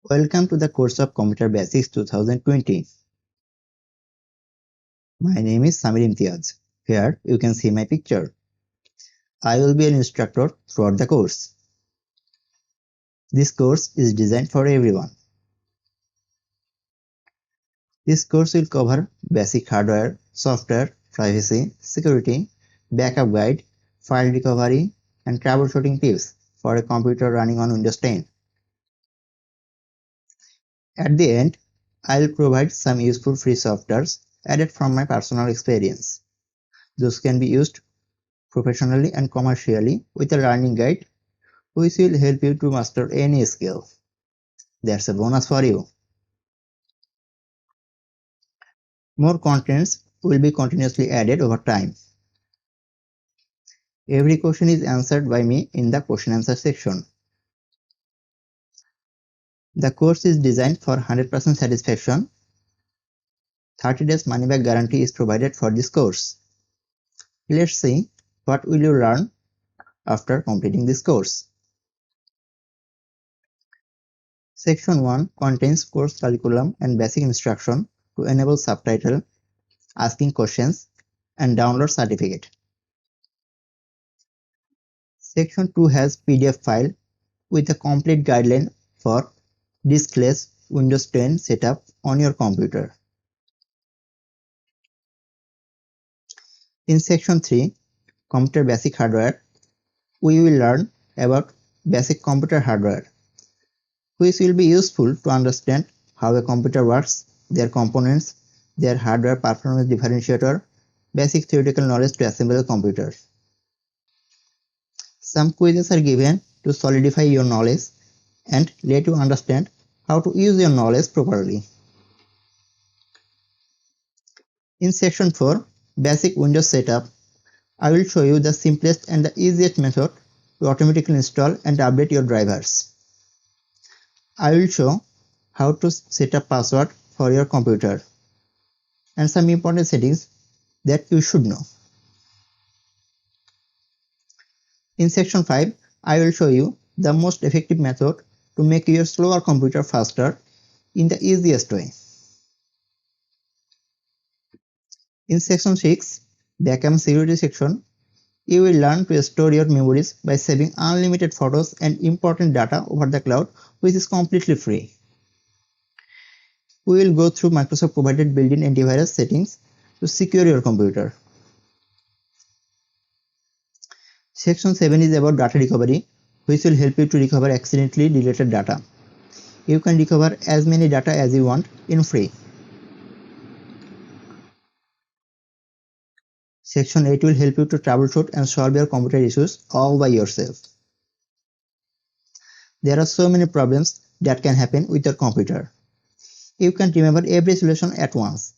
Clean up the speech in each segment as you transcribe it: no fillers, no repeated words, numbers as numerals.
Welcome to the course of Computer Basics 2020. My name is Samir Imtiaz. Here you can see my picture. I will be an instructor throughout the course. This course is designed for everyone. This course will cover basic hardware, software, privacy, security, backup guide, file recovery, and troubleshooting tips for a computer running on Windows 10. At the end, I will provide some useful free softwares added from my personal experience. Those can be used professionally and commercially with a learning guide which will help you to master any skill. That's a bonus for you. More contents will be continuously added over time. Every question is answered by me in the question answer section. The course is designed for 100% satisfaction. 30 days money back guarantee is provided for this course. Let's see what will you learn after completing this course. Section 1 contains course curriculum and basic instruction to enable subtitle, asking questions, and download certificate. Section 2 has PDF file with a complete guideline for diskless Windows 10 setup on your computer. In Section 3, Computer Basic Hardware, we will learn about basic computer hardware, which will be useful to understand how a computer works, their components, their hardware performance differentiator, basic theoretical knowledge to assemble a computer. Some quizzes are given to solidify your knowledge and let you understand how to use your knowledge properly. In Section 4, Basic Windows Setup, I will show you the simplest and the easiest method to automatically install and update your drivers. I will show how to set up password for your computer and some important settings that you should know. In Section 5, I will show you the most effective method to make your slower computer faster in the easiest way. In Section 6, Backup and Security section, you will learn to store your memories by saving unlimited photos and important data over the cloud, which is completely free. We will go through Microsoft provided built-in antivirus settings to secure your computer. Section 7 is about data recovery, which will help you to recover accidentally deleted data. You can recover as many data as you want in free. Section 8 will help you to troubleshoot and solve your computer issues all by yourself. There are so many problems that can happen with your computer. You can remember every solution at once.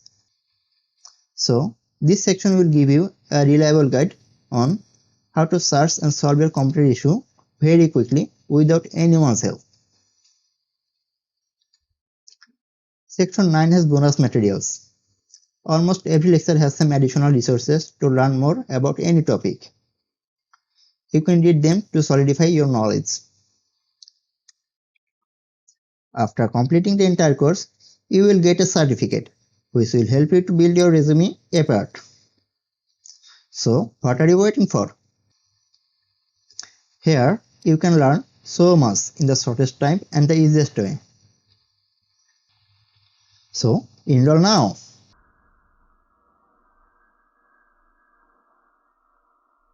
So, this section will give you a reliable guide on how to search and solve your computer issue very quickly without anyone's help. Section 9 has bonus materials. Almost every lecture has some additional resources to learn more about any topic. You can read them to solidify your knowledge. After completing the entire course, you will get a certificate, which will help you to build your resume apart. So, what are you waiting for? Here, you can learn so much in the shortest time and the easiest way. So, enroll now.